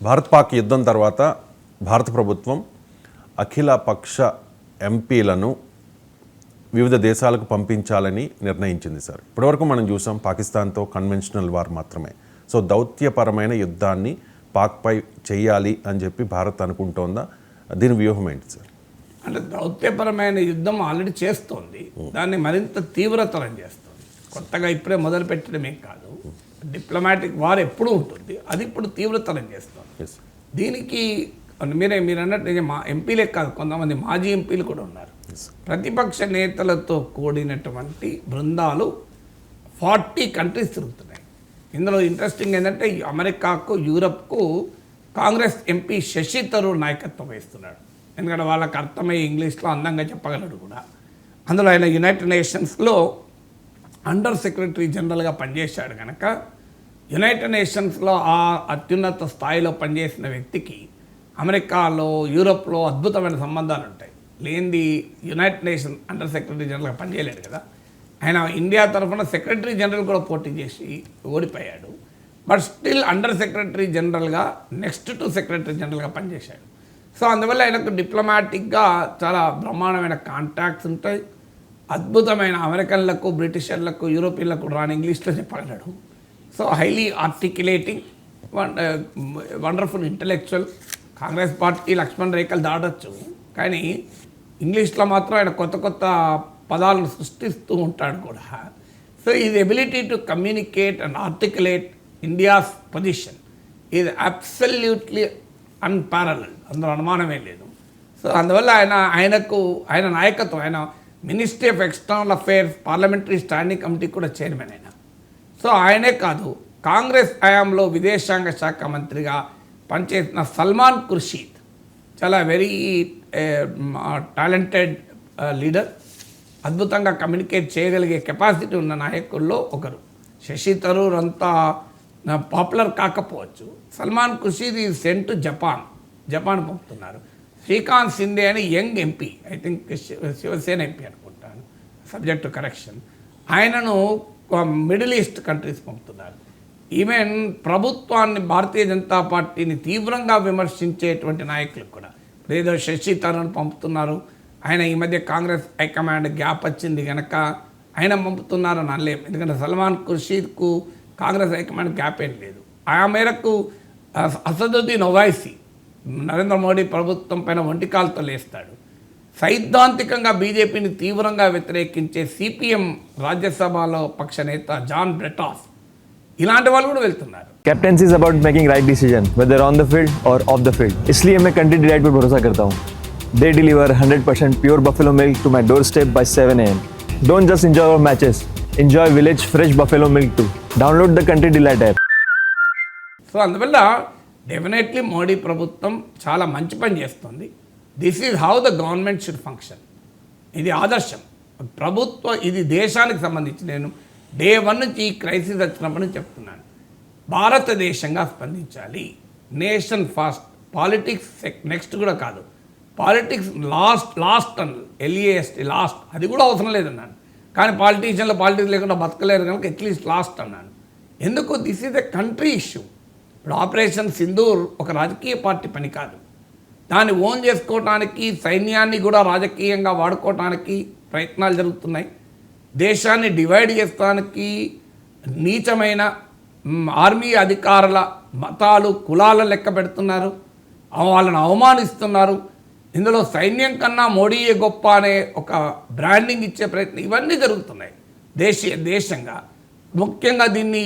భారత్ పాక్ యుద్ధం తర్వాత భారత ప్రభుత్వం అఖిల పక్ష ఎంపీలను వివిధ దేశాలకు పంపించాలని నిర్ణయించింది సార్. ఇప్పటివరకు మనం చూసాం పాకిస్తాన్తో కన్వెన్షనల్ వార్ మాత్రమే. సో దౌత్యపరమైన యుద్ధాన్ని పాక్పై చేయాలి అని చెప్పి భారత్ అనుకుంటోందా? దీని వ్యూహం ఏంటి సార్? అంటే దౌత్యపరమైన యుద్ధం ఆల్రెడీ చేస్తోంది, దాన్ని మరింత తీవ్రతరం చేస్తుంది. కొత్తగా ఇప్పుడే మొదలు పెట్టడమే కాదు, డిప్లొమాటిక్ వార్ ఎప్పుడూ ఉంటుంది, అది ఇప్పుడు తీవ్రతరం చేస్తుంది. దీనికి మీరు అన్నట్టు మా ఎంపీలే కాదు, కొంతమంది మాజీ ఎంపీలు కూడా ఉన్నారు. ప్రతిపక్ష నేతలతో కూడినటువంటి బృందాలు 40 కంట్రీస్ తిరుగుతున్నాయి. ఇందులో ఇంట్రెస్టింగ్ ఏంటంటే అమెరికాకు, యూరప్కు కాంగ్రెస్ ఎంపీ శశి థరూర్ నాయకత్వం వహిస్తున్నాడు. ఎందుకంటే వాళ్ళకి అర్థమయ్యే ఇంగ్లీష్లో అందంగా చెప్పగలడు కూడా. అందులో ఆయన యునైటెడ్ నేషన్స్లో అండర్ సెక్రటరీ జనరల్గా పనిచేశాడు కనుక యునైటెడ్ నేషన్స్లో ఆ అత్యున్నత స్థాయిలో పనిచేసిన వ్యక్తికి అమెరికాలో, యూరోప్లో అద్భుతమైన సంబంధాలు ఉంటాయి. లేనిది యునైటెడ్ నేషన్ అండర్ సెక్రటరీ జనరల్గా పనిచేయలేడు కదా. ఆయన ఇండియా తరఫున సెక్రటరీ జనరల్ కూడా పోటీ చేసి ఓడిపోయాడు. బట్ స్టిల్ అండర్ సెక్రటరీ జనరల్గా నెక్స్ట్ టు సెక్రటరీ జనరల్గా పనిచేశాడు. సో అందువల్ల ఆయనకు డిప్లొమాటిక్గా చాలా బ్రహ్మాండమైన కాంటాక్ట్స్ ఉంటాయి. అద్భుతమైన అమెరికన్లకు, బ్రిటిషర్లకు, యూరోపియన్లకు రాని ఇంగ్లీష్లో చెప్పగలడు. So highly articulating, wonderful intellectual. Congress party Lakshman రేఖలు దాటచ్చు, కానీ ఇంగ్లీష్లో మాత్రం ఆయన కొత్త కొత్త పదాలను సృష్టిస్తూ ఉంటాడు కూడా. So is ability to communicate and articulate India's position is absolutely unparalleled, అందులో అనుమానమే లేదు. సో అందువల్ల ఆయన నాయకత్వం, ఆయన ministry of external affairs parliamentary standing committee కూడా చైర్మన్ అయినా. సో ఆయనే కాదు, కాంగ్రెస్ హయాంలో విదేశాంగ శాఖ మంత్రిగా పనిచేసిన సల్మాన్ ఖుర్షీద్ చాలా వెరీ టాలెంటెడ్ లీడర్, అద్భుతంగా కమ్యూనికేట్ చేయగలిగే కెపాసిటీ ఉన్న నాయకుల్లో ఒకరు. శశి థరూర్ అంతా పాపులర్ కాకపోవచ్చు. Salman Khurshid is sent to Japan పంపుతున్నారు. శ్రీకాంత్ సింధే అని young MP, I think Shiv Sena MP అనుకుంటాను, సబ్జెక్ట్ టు కరెక్షన్, ఆయనను మిడిల్ ఈస్ట్ కంట్రీస్ పంపుతున్నారు. ఈవెన్ ప్రభుత్వాన్ని, భారతీయ జనతా పార్టీని తీవ్రంగా విమర్శించేటువంటి నాయకులు కూడా ఏదో శశి థరూర్ పంపుతున్నారు. ఆయన ఈ మధ్య కాంగ్రెస్ హైకమాండ్ గ్యాప్ వచ్చింది కనుక ఆయన పంపుతున్నారని అనలేం. ఎందుకంటే సల్మాన్ ఖుర్షీద్కు కాంగ్రెస్ హైకమాండ్ గ్యాప్ ఏం లేదు. ఆ మేరకు అసదుద్దీన్ ఒవైసీ నరేంద్ర మోడీ ప్రభుత్వం పైన ఒంటికాలతో లేస్తాడు. సైద్ధాంతికంగా బీజేపీని తీవ్రంగా వ్యతిరేకించే సిపిఎం రాజ్యసభలో పక్ష నేత జాన్ బ్రెటాస్, ఇలాంటి వాళ్ళు కూడా వెళ్తున్నారు. Captaincy is about making right decision whether on the field और ऑफ द फील्ड. इसलिए मैं कंट्री डिलाइट पर भरोसा करता हूँ. They deliver 100% pure buffalo milk to my doorstep by 7 AM. Don't just enjoy our matches. Enjoy village fresh buffalo milk too. Download the Country Delight app. So అందువల్ల definitely Modi ప్రభుత్వం చాలా మంచి పని చేస్తుంది. This is how the government should function. ఇది ఆదర్శం ప్రభుత్వం, ఇది దేశానికి సంబంధించి. నేను డే 1 నుంచి ఈ క్రైసిస్ వచ్చినప్పుడు చెప్తున్నాను, భారతదేశంగా స్పందించాలి. నేషన్ ఫస్ట్, పాలిటిక్స్ నెక్స్ట్ కూడా కాదు. పాలిటిక్స్ లాస్ట్ LAST లాస్ట్, అది కూడా అవసరం లేదన్నాను. కానీ పాలిటిషియన్లో పాలిటిక్స్ లేకుండా బతకలేరు కనుక అట్లీస్ట్ లాస్ట్ అన్నాను. ఎందుకు? This is a country issue. ఇప్పుడు ఆపరేషన్ సింధూర్ ఒక రాజకీయ పార్టీ పని కాదు. దాన్ని ఓన్ చేసుకోవటానికి, సైన్యాన్ని కూడా రాజకీయంగా వాడుకోవటానికి ప్రయత్నాలు జరుగుతున్నాయి. దేశాన్ని డివైడ్ చేస్తానికి నీచమైన ఆర్మీ అధికారుల మతాలు, కులాల లెక్క పెడుతున్నారు, వాళ్ళని అవమానిస్తున్నారు. ఇందులో సైన్యం కన్నా మోడీయే గొప్ప అనే ఒక బ్రాండింగ్ ఇచ్చే ప్రయత్నం, ఇవన్నీ జరుగుతున్నాయి దేశంగా. ముఖ్యంగా దీన్ని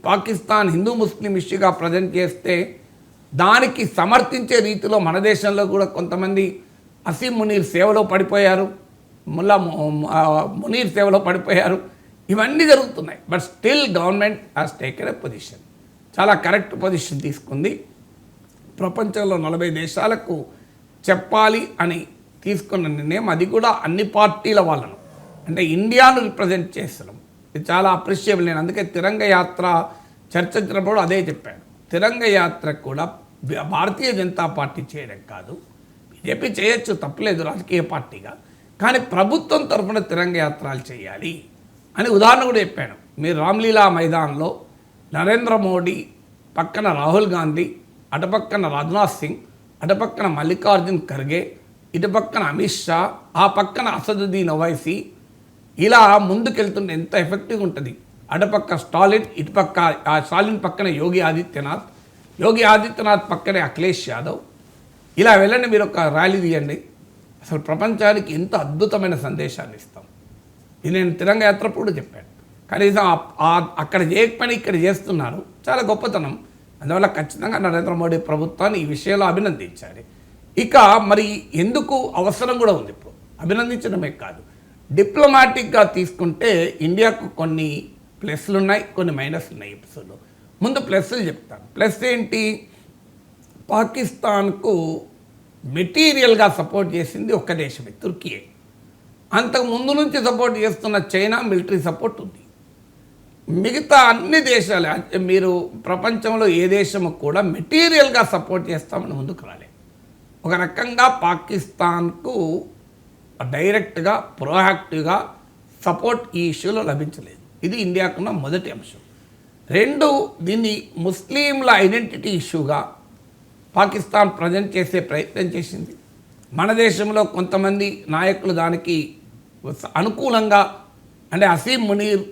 పాకిస్తాన్ హిందూ ముస్లిం ఇష్యూగా ప్రజెంట్ చేస్తే దానికి సమర్థించే రీతిలో మన దేశంలో కూడా కొంతమంది అసీం మునీర్ సేవలో పడిపోయారు, ముల్లా మునీర్ సేవలో పడిపోయారు. ఇవన్నీ జరుగుతున్నాయి. But still government has taken a position, చాలా కరెక్ట్ పొజిషన్ తీసుకుంది. ప్రపంచంలో 40 దేశాలకు చెప్పాలి అని తీసుకున్న నిర్ణయం, అది కూడా అన్ని పార్టీల వాళ్ళను, అంటే ఇండియాను రిప్రజెంట్ చేస్తున్నాం. ఇది చాలా అప్రిషియబుల్. నేను అందుకే తిరంగ యాత్ర చర్చించినప్పుడు అదే చెప్పాను. తిరంగ యాత్ర కూడా భారతీయ జనతా పార్టీ చేయడం కాదు, బీజేపీ చేయొచ్చు, తప్పలేదు రాజకీయ పార్టీగా, కానీ ప్రభుత్వం తరఫున తిరంగ యాత్రలు చేయాలి అని ఉదాహరణ కూడా చెప్పాను. మీరు రామ్లీలా మైదాన్లో నరేంద్ర మోడీ పక్కన రాహుల్ గాంధీ, అటుపక్కన రాజ్నాథ్ సింగ్, అటుపక్కన మల్లికార్జున్ ఖర్గే, ఇటుపక్కన అమిత్ షా, ఆ పక్కన అసదుద్దీన్ ఓవైసీ, ఇలా ముందుకెళ్తుంటే ఎంత ఎఫెక్టివ్గా ఉంటుంది. అటుపక్క స్టాలిన్, ఇటుపక్క ఆ స్టాలిన్ పక్కన యోగి ఆదిత్యనాథ్ పక్కనే అఖిలేష్ యాదవ్. ఇలా వెళ్ళండి, మీరు ఒక ర్యాలీ తీయండి, అసలు ప్రపంచానికి ఎంత అద్భుతమైన సందేశాన్ని ఇస్తాం. ఇది నేను తిరంగ యాత్రప్పుడు చెప్పాను. కనీసం అక్కడ చేయకపోయినా ఇక్కడ చేస్తున్నారు, చాలా గొప్పతనం. అందువల్ల ఖచ్చితంగా నరేంద్ర మోడీ ప్రభుత్వాన్ని ఈ విషయంలో అభినందించాలి. ఇక మరి ఎందుకు అవసరం కూడా ఉంది. ఇప్పుడు అభినందించడమే కాదు, డిప్లొమాటిక్గా తీసుకుంటే ఇండియాకు కొన్ని ప్లస్లు ఉన్నాయి, కొన్ని మైనస్లు ఉన్నాయి. ఎపిసోడ్లో ముందు ప్లస్లు చెప్తాను. ప్లస్ ఏంటి, పాకిస్తాన్కు మెటీరియల్గా సపోర్ట్ చేసింది ఒక్క దేశమే, తుర్కీయే. అంతకు ముందు నుంచి సపోర్ట్ చేస్తున్న చైనా మిలిటరీ సపోర్ట్ ఉంది. మిగతా అన్ని దేశాలు, మీరు ప్రపంచంలో ఏ దేశము కూడా మెటీరియల్గా సపోర్ట్ చేస్తామని ముందుకు రాలేదు. ఒక రకంగా పాకిస్తాన్కు డైరెక్ట్గా ప్రోయాక్టివ్గా సపోర్ట్ ఈ ఇష్యూలో లభించలేదు. ఇది ఇండియాకున్న మొదటి అంశం. రెండు, దీన్ని ముస్లింల ఐడెంటిటీ ఇష్యూగా పాకిస్తాన్ ప్రజెంట్ చేసే ప్రయత్నం చేసింది. మన దేశంలో కొంతమంది నాయకులు దానికి అనుకూలంగా, అంటే అసీం మునీర్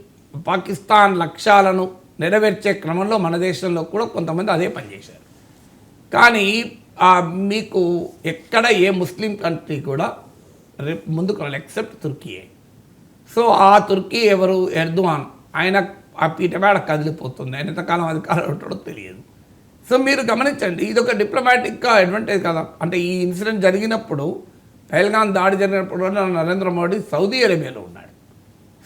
పాకిస్తాన్ లక్ష్యాలను నెరవేర్చే క్రమంలో మన దేశంలో కూడా కొంతమంది అదే పనిచేశారు. కానీ మీకు ఎక్కడ ఏ ముస్లిం కంట్రీ కూడా ముందుకు రాలేదు, ఎక్సెప్ట్ తుర్కీయే. సో ఆ తుర్కీ ఎవరు, ఎర్దోగాన్, ఆయన ఆ పీటమేడ కదిలిపోతుంది. ఆయన ఎంతకాలం అధికారం ఉంటాడో తెలియదు. సో మీరు గమనించండి, ఇది ఒక డిప్లొమాటిక్గా అడ్వాంటేజ్ కదా. అంటే ఈ ఇన్సిడెంట్ జరిగినప్పుడు, పహల్గాం దాడి జరిగినప్పుడు నరేంద్ర మోడీ సౌదీ అరేబియాలో ఉన్నాడు.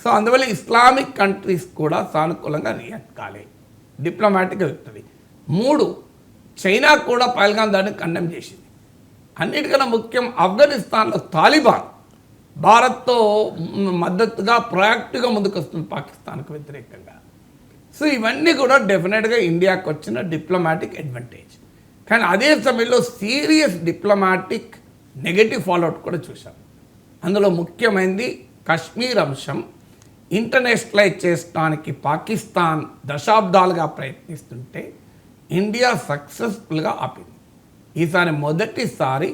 సో అందువల్ల ఇస్లామిక్ కంట్రీస్ కూడా సానుకూలంగా రియాక్ట్ కాలేదు, డిప్లొమాటిక్గా విక్టరీ. మూడు, చైనా కూడా పహల్గాం దాడిని కండెమ్ చేసింది. అన్నిటికన్నా ముఖ్యం, ఆఫ్ఘనిస్తాన్లో తాలిబాన్ భారత్తో మద్దతుగా ప్రొయాక్టివ్గా ముందుకు వస్తుంది పాకిస్తాన్కు వ్యతిరేకంగా. సో ఇవన్నీ కూడా డెఫినెట్గా ఇండియాకు వచ్చిన డిప్లొమాటిక్ అడ్వాంటేజ్. కానీ అదే సమయంలో సీరియస్ డిప్లొమాటిక్ నెగటివ్ ఫాలోఅవుట్ కూడా చూసాం. అందులో ముఖ్యమైనది కశ్మీర్ అంశం ఇంటర్నేషనలైజ్ చేయడానికి పాకిస్తాన్ దశాబ్దాలుగా ప్రయత్నిస్తుంటే ఇండియా సక్సెస్ఫుల్గా ఆపింది. ఈసారి మొదటిసారి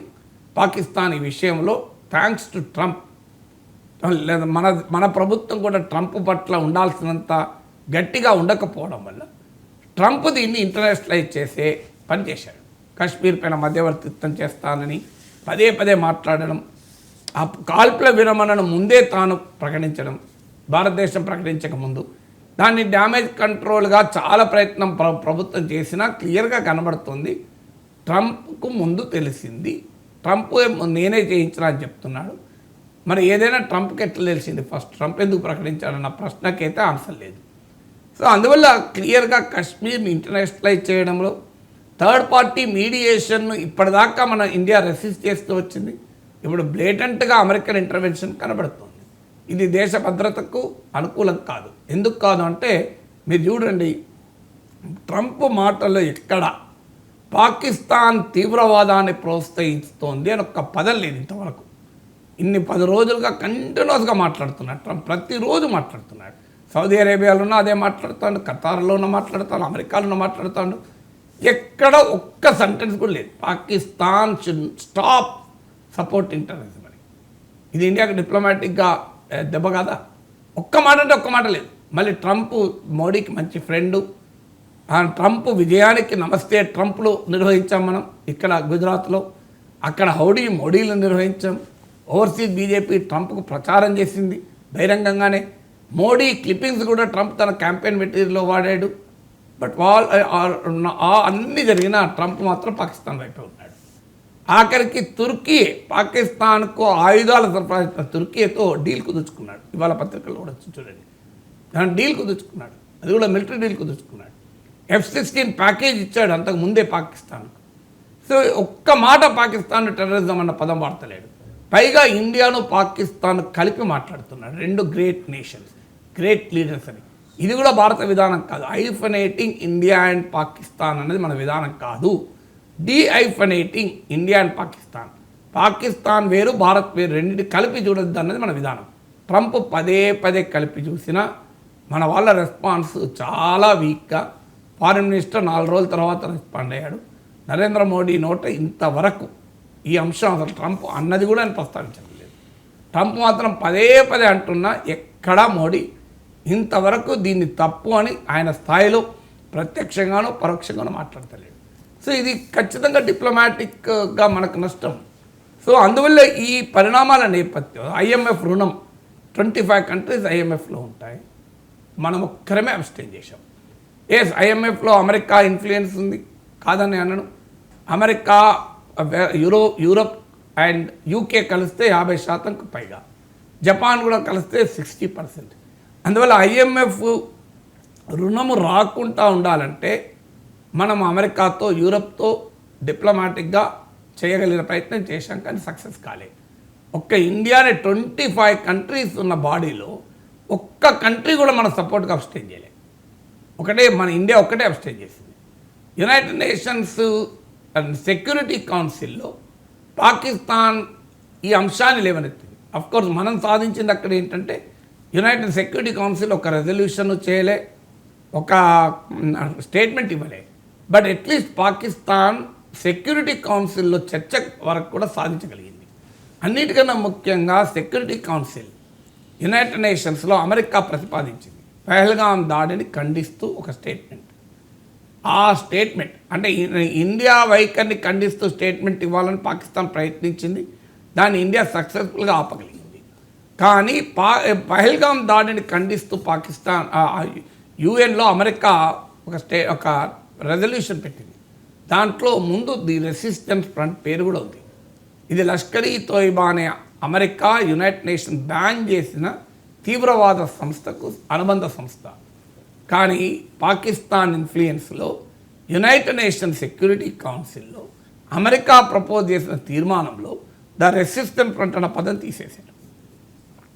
పాకిస్తాన్ ఈ విషయంలో థ్యాంక్స్ టు ట్రంప్, లేదా మన ప్రభుత్వం కూడా ట్రంప్ పట్ల ఉండాల్సినంత గట్టిగా ఉండకపోవడం వల్ల ట్రంప్ దీన్ని ఇంటర్నేషనలైజ్ చేసే పని చేశాడు. కాశ్మీర్ పైన మధ్యవర్తిత్వం చేస్తానని పదే పదే మాట్లాడడం, ఆ కాల్పుల విరమణను ముందే తాను ప్రకటించడం, భారతదేశం ప్రకటించక ముందు దాన్ని డ్యామేజ్ కంట్రోల్గా చాలా ప్రయత్నం ప్రభుత్వం చేసినా క్లియర్గా కనబడుతుంది. ట్రంప్కు ముందు తెలిసింది, ట్రంప్ నేనే చేయించినా అని చెప్తున్నాడు. మరి ఏదైనా ట్రంప్కి ఎట్లా తెలిసింది, ఫస్ట్ ట్రంప్ ఎందుకు ప్రకటించాడన్న ప్రశ్నకైతే ఆన్సర్ లేదు. సో అందువల్ల క్లియర్గా కాశ్మీర్ని ఇంటర్నేషనలైజ్ చేయడంలో థర్డ్ పార్టీ మీడియేషన్ను ఇప్పటిదాకా మన ఇండియా రెసిస్ట్ చేస్తూ వచ్చింది. ఇప్పుడు బ్లేటెంట్గా అమెరికన్ ఇంటర్వెన్షన్ కనబడుతుంది. ఇది దేశ భద్రతకు అనుకూలం కాదు. ఎందుకు కాదు అంటే, మీరు చూడండి, ట్రంప్ మాటల్లో ఎక్కడ పాకిస్తాన్ తీవ్రవాదాన్ని ప్రోత్సహిస్తోంది అని ఒక్క పదం లేదు ఇంతవరకు. ఇన్ని 10 రోజులుగా కంటిన్యూస్గా మాట్లాడుతున్నాడు ట్రంప్, ప్రతిరోజు మాట్లాడుతున్నాడు. సౌదీ అరేబియాలోనూ అదే మాట్లాడుతాడు, ఖతార్లోనూ మాట్లాడుతాడు, అమెరికాలోనూ మాట్లాడుతాడు. ఎక్కడ ఒక్క సెంటెన్స్ కూడా లేదు Pakistan should stop supporting terrorism అని. ఇది ఇండియాకి డిప్లొమాటిక్గా దెబ్బ కాదా? ఒక్క మాట అంటే ఒక్క మాట లేదు. మళ్ళీ ట్రంప్ మోడీకి మంచి ఫ్రెండు, ఆ ట్రంప్ విజయానికి నమస్తే ట్రంప్లు నిర్వహించాం మనం ఇక్కడ గుజరాత్లో, అక్కడ హౌడీ మోడీలు నిర్వహించాం. ఓవర్సీస్ బీజేపీ ట్రంప్కు ప్రచారం చేసింది బహిరంగంగానే. మోడీ క్లిప్పింగ్స్ కూడా ట్రంప్ తన క్యాంపెయిన్ మెటీరియల్లో వాడాడు. బట్ అన్నీ జరిగిన ట్రంప్ మాత్రం పాకిస్తాన్ వైపే ఉన్నాడు. ఆఖరికి తుర్కీ పాకిస్తాన్కు ఆయుధాలు సరఫరా తుర్కీతో డీల్ కుదుర్చుకున్నాడు. ఇవాళ పత్రికల్లో కూడా చూడండి, దాని డీల్ కుదుర్చుకున్నాడు. అది కూడా మిలిటరీ డీల్ కుదుర్చుకున్నాడు. F-16 ప్యాకేజ్ ఇచ్చాడు అంతకు ముందే పాకిస్తాన్కు. సో ఒక్క మాట పాకిస్తాన్ టెర్రరిజం అన్న పదం వాడతలేడు. పైగా ఇండియాను పాకిస్తాన్ కలిపి మాట్లాడుతున్నాడు. రెండు గ్రేట్ నేషన్స్, గ్రేట్ లీడర్స్ అని. ఇది కూడా భారత విధానం కాదు. ఐఫనేటింగ్ ఇండియా అండ్ పాకిస్తాన్ అనేది మన విధానం కాదు. డీఐఫనేటింగ్ ఇండియా అండ్ పాకిస్తాన్, పాకిస్తాన్ వేరు భారత్ వేరు, రెండింటి కలిపి చూడొద్దు అన్నది మన విధానం. ట్రంప్ పదే పదే కలిపి చూసినా మన వాళ్ళ రెస్పాన్స్ చాలా వీక్గా. ఫారిన్ మినిస్టర్ 4 రోజుల తర్వాత రెస్పాండ్ అయ్యాడు. నరేంద్ర మోడీ నోట ఇంతవరకు ఈ అంశం అసలు ట్రంప్ అన్నది కూడా ఆయన ప్రస్తావించలేదు. ట్రంప్ మాత్రం పదే పదే అంటున్నా ఎక్కడా మోడీ ఇంతవరకు దీన్ని తప్పు అని ఆయన స్థాయిలో ప్రత్యక్షంగానో పరోక్షంగానో మాట్లాడతలేడు. సో ఇది ఖచ్చితంగా డిప్లొమాటిక్గా మనకు నష్టం. సో అందువల్ల ఈ పరిణామాల నేపథ్యం IMF రుణం 25 కంట్రీస్ IMFలో ఉంటాయి, మనం ఒక్కరమే అబ్స్టైన్ చేశాం. IMFలో అమెరికా ఇన్ఫ్లుయెన్స్ ఉంది కాదని అనను. అమెరికా, యూరోప్ అండ్ UK కలిస్తే 50%కు పైగా, జపాన్ కూడా కలిస్తే 60%. అందువల్ల IMF రుణము రాకుండా ఉండాలంటే మనం అమెరికాతో, యూరప్తో డిప్లొమాటిక్గా చేయగలిగిన ప్రయత్నం చేశాం, కానీ సక్సెస్ కాలే. ఒక్క ఇండియానే 25 కంట్రీస్ ఉన్న బాడీలో ఒక్క కంట్రీ కూడా మన సపోర్ట్గా అబ్స్టైన్ చేయలేదు. మన ఇండియా ఒక్కటే అబ్స్టైన్ చేసింది. యునైటెడ్ నేషన్స్ సెక్యూరిటీ కౌన్సిల్లో పాకిస్తాన్ ఈ అంశాన్ని లేవనెత్తింది. అఫ్కోర్స్ మనం సాధించింది అక్కడ ఏంటంటే యునైటెడ్ సెక్యూరిటీ కౌన్సిల్ ఒక రెజల్యూషన్ చేయలే, ఒక స్టేట్మెంట్ ఇవ్వలే. బట్ అట్లీస్ట్ పాకిస్తాన్ సెక్యూరిటీ కౌన్సిల్లో చర్చ వరకు కూడా సాధించగలిగింది. అన్నిటికన్నా ముఖ్యంగా సెక్యూరిటీ కౌన్సిల్ యునైటెడ్ నేషన్స్లో అమెరికా ప్రతిపాదించింది పహల్గాం దాడిని ఖండిస్తూ ఒక స్టేట్మెంట్. ఆ స్టేట్మెంట్ అంటే ఇండియా వైఖరిని ఖండిస్తూ స్టేట్మెంట్ ఇవ్వాలని పాకిస్తాన్ ప్రయత్నించింది. దాన్ని ఇండియా సక్సెస్ఫుల్గా ఆపగలిగింది. కానీ పహల్గాం దాడిని ఖండిస్తూ పాకిస్తాన్ UN అమెరికా ఒక రెజల్యూషన్ పెట్టింది. దాంట్లో ముందు ది రెసిస్టెన్స్ ఫ్రంట్ పేరు కూడా ఉంది. ఇది లష్కర్ ఈ తోయిబా అనే అమెరికా యునైటెడ్ నేషన్ బ్యాన్ చేసిన తీవ్రవాద సంస్థకు అనుబంధ సంస్థ. కానీ పాకిస్తాన్ ఇన్ఫ్లుయెన్స్లో యునైటెడ్ నేషన్ సెక్యూరిటీ కౌన్సిల్లో అమెరికా ప్రపోజ్ చేసిన తీర్మానంలో ద రెసిస్టెన్స్ ఫ్రంట్ అన్న పదం తీసేశారు.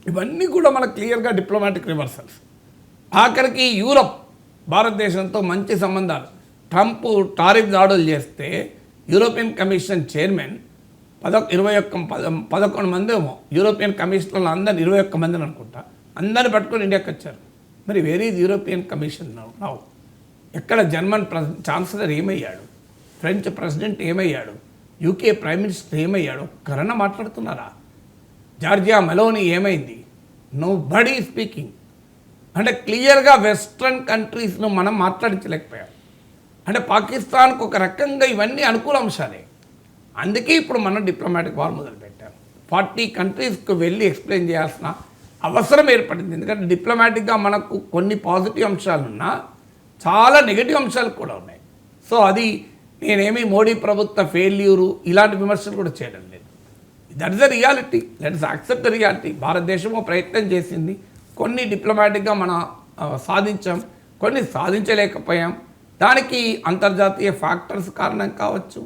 ఇవన్నీ కూడా మనకు క్లియర్గా డిప్లొమాటిక్ రివర్సల్స్. ఆఖరికి యూరప్ భారతదేశంతో మంచి సంబంధాలు, ట్రంప్ టారిఫ్ దాడులు చేస్తే యూరోపియన్ కమిషన్ చైర్మన్ 11 మంది ఏమో యూరోపియన్ కమిషనర్లు అందరిని 21 మందిని అనుకుంటా అందరిని పట్టుకొని ఇండియాకి వచ్చారు. మరి where is European Commission now? ఎక్కడ జర్మన్ ఛాన్సలర్ ఏమయ్యాడు? ఫ్రెంచ్ ప్రెసిడెంట్ ఏమయ్యాడు? UK ప్రైమ్ మినిస్టర్ ఏమయ్యాడు? ఒక్కరన్నా మాట్లాడుతున్నారా? జార్జియా మెలోనీ ఏమైంది? Nobody speaking. అంటే క్లియర్గా వెస్ట్రన్ కంట్రీస్ను మనం మాట్లాడించలేకపోయాం. అంటే పాకిస్తాన్కు ఒక రకంగా ఇవన్నీ అనుకూల అంశాలే. అందుకే ఇప్పుడు మనం డిప్లొమాటిక్ వార్ మొదలుపెట్టాం. 40 కంట్రీస్కి వెళ్ళి ఎక్స్ప్లెయిన్ చేయాల్సిన అవసరం ఏర్పడింది. ఎందుకంటే డిప్లొమాటిక్గా మనకు కొన్ని పాజిటివ్ అంశాలున్నా చాలా నెగిటివ్ అంశాలు కూడా ఉన్నాయి. సో అది నేనేమి మోడీ ప్రభుత్వ ఫెయిల్యూరు ఇలాంటి విమర్శలు కూడా చేయడం లేదు. That is the reality. Let's accept the reality. భారతదేశము ప్రయత్నం చేసింది, కొన్ని డిప్లొమాటిక్గా మనం సాధించాం, కొన్ని సాధించలేకపోయాం. దానికి అంతర్జాతీయ ఫ్యాక్టర్స్ కారణం కావచ్చు,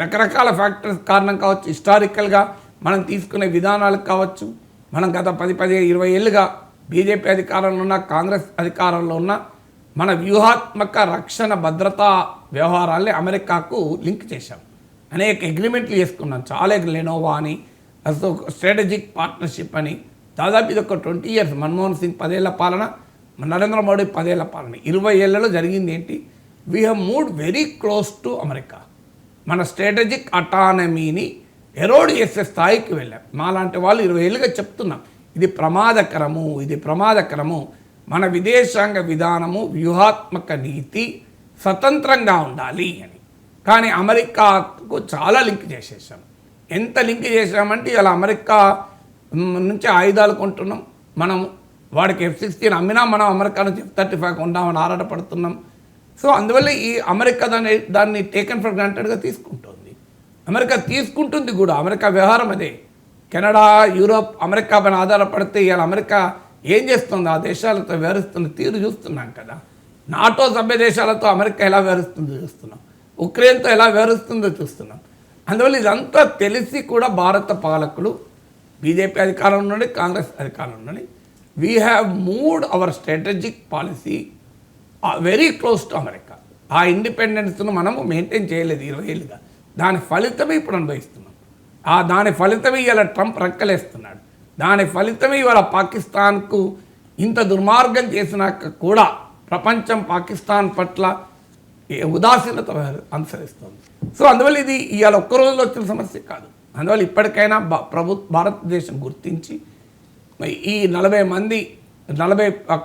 రకరకాల ఫ్యాక్టర్స్ కారణం కావచ్చు, హిస్టారికల్గా మనం తీసుకునే విధానాలకు కావచ్చు. మనం గత 10-20 ఏళ్ళుగా బీజేపీ అధికారంలో ఉన్న, కాంగ్రెస్ అధికారంలో ఉన్న మన వ్యూహాత్మక రక్షణ భద్రతా వ్యవహారాల్ని అమెరికాకు లింక్ చేశాం. అనేక అగ్రిమెంట్లు చేసుకున్నాం. చాలా లెనోవా అని, స్ట్రాటజిక్ పార్ట్నర్షిప్ అని. దాదాపు ఇది ఒక 20 years. మన్మోహన్ సింగ్ 10 ఏళ్ల పాలన, నరేంద్ర మోడీ 10 ఏళ్ల పాలన. 20 ఏళ్లలో జరిగింది ఏంటి? We have moved very close to America. మన స్ట్రాటజిక్ అటానమీని ఎరోడ్ చేసే స్థాయికి వెళ్ళాం. మాలాంటి వాళ్ళు 20 ఏళ్ళుగా చెప్తున్నాం ఇది ప్రమాదకరము, ఇది ప్రమాదకరము. మన విదేశాంగ విధానము, వ్యూహాత్మక నీతి స్వతంత్రంగా ఉండాలి అని. కానీ అమెరికాకు చాలా లింక్ చేసేసాం. ఎంత లింక్ చేసామంటే ఇలా అమెరికా నుంచి ఆయుధాలు కొంటున్నాం. మనం వాడికి F-16 అమ్మినా మనం అమెరికా నుంచి F-35 కొందామని ఆరాటపడుతున్నాం. సో అందువల్ల ఈ అమెరికా దాన్ని టేకన్ ఫర్ గ్రాంటెడ్గా తీసుకుంటుంది. అమెరికా తీసుకుంటుంది కూడా. అమెరికా వ్యవహారం అదే. కెనడా, యూరోప్ అమెరికా పైన ఆధారపడితే ఇవాళ అమెరికా ఏం చేస్తుంది? ఆ దేశాలతో వ్యవహరిస్తున్న తీరు చూస్తున్నాం కదా. నాటో సభ్య దేశాలతో అమెరికా ఎలా వ్యవహరిస్తుందో చూస్తున్నాం, ఉక్రెయిన్తో ఎలా వ్యవహరిస్తుందో చూస్తున్నాం. అందువల్ల ఇదంతా తెలిసి కూడా భారత పాలకులు, బీజేపీ అధికారంలో నుండి కాంగ్రెస్ అధికారంలో నుండి, we have moved our strategic policy very close to America. ఆ ఇండిపెండెన్స్ను మనము మెయింటైన్ చేయలేదు 20 ఏళ్ళుగా. దాని ఫలితమే ఇప్పుడు అనుభవిస్తున్నాం. దాని ఫలితమే ఇవాళ ట్రంప్ రెక్కలేస్తున్నాడు. దాని ఫలితమే ఇవాళ పాకిస్తాన్కు ఇంత దుర్మార్గం చేసినాక కూడా ప్రపంచం పాకిస్తాన్ పట్ల ఉదాసీనత అనుసరిస్తుంది. సో అందువల్ల ఇది ఇవాళ ఒక్క రోజులో వచ్చిన సమస్య కాదు. అందువల్ల ఇప్పటికైనా భారతదేశం గుర్తించి ఈ 40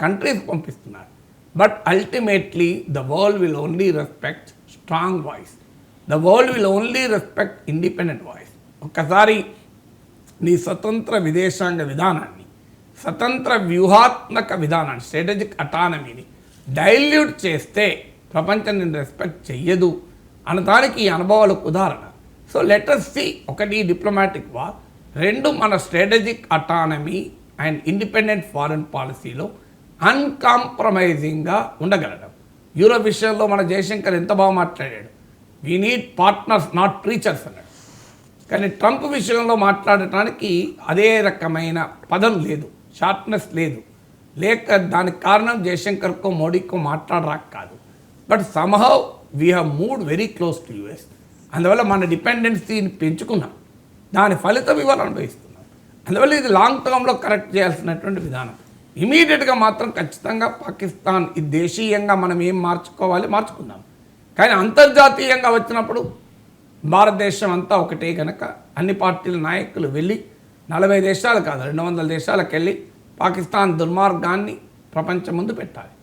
కంట్రీస్ పంపిస్తున్నారు. But ultimately the world will only respect strong voice, the world will only respect independent voice. ఒక్కసారి నీ స్వతంత్ర విదేశాంగ విధానాన్ని, స్వతంత్ర వ్యూహాత్మక విధానాన్ని, స్ట్రాటజిక్ అటానమీని డైల్యూట్ చేస్తే ప్రపంచం నేను రెస్పెక్ట్ చెయ్యదు అనడానికి ఈ అనుభవాలకు ఉదాహరణ. సో లెటర్స్ సి, ఒకటి డిప్లొమాటిక్ వార్, 2 మన strategic autonomy and independent foreign పాలసీలో అన్కాంప్రమైజింగ్గా ఉండగలడం. యూరోప్ విషయంలో మన జయశంకర్ ఎంత బాగా మాట్లాడాడు, we need partners not preachers అన్నాడు. కానీ ట్రంప్ విషయంలో మాట్లాడటానికి అదే రకమైన పదం లేదు, షార్ప్నెస్ లేదు. లేక దానికి కారణం జయశంకర్కో మోడీకో మాట్లాడరాక కాదు. But somehow we have moved very close to US. అందువల్ల మన డిపెండెన్సీని పెంచుకున్నాం, దాని ఫలితం ఇవాళ అనుభవిస్తున్నాం. అందువల్ల ఇది లాంగ్ టర్మ్లో కరెక్ట్ చేయాల్సినటువంటి విధానం. ఇమీడియట్గా మాత్రం ఖచ్చితంగా పాకిస్తాన్ ఇది దేశీయంగా మనం ఏం మార్చుకుందాం. కానీ అంతర్జాతీయంగా వచ్చినప్పుడు భారతదేశం అంతా ఒకటే కనుక అన్ని పార్టీల నాయకులు వెళ్ళి 40 దేశాలు కాదు 200 దేశాలకు వెళ్ళి పాకిస్తాన్ దుర్మార్గాన్ని ప్రపంచం ముందు పెట్టాలి.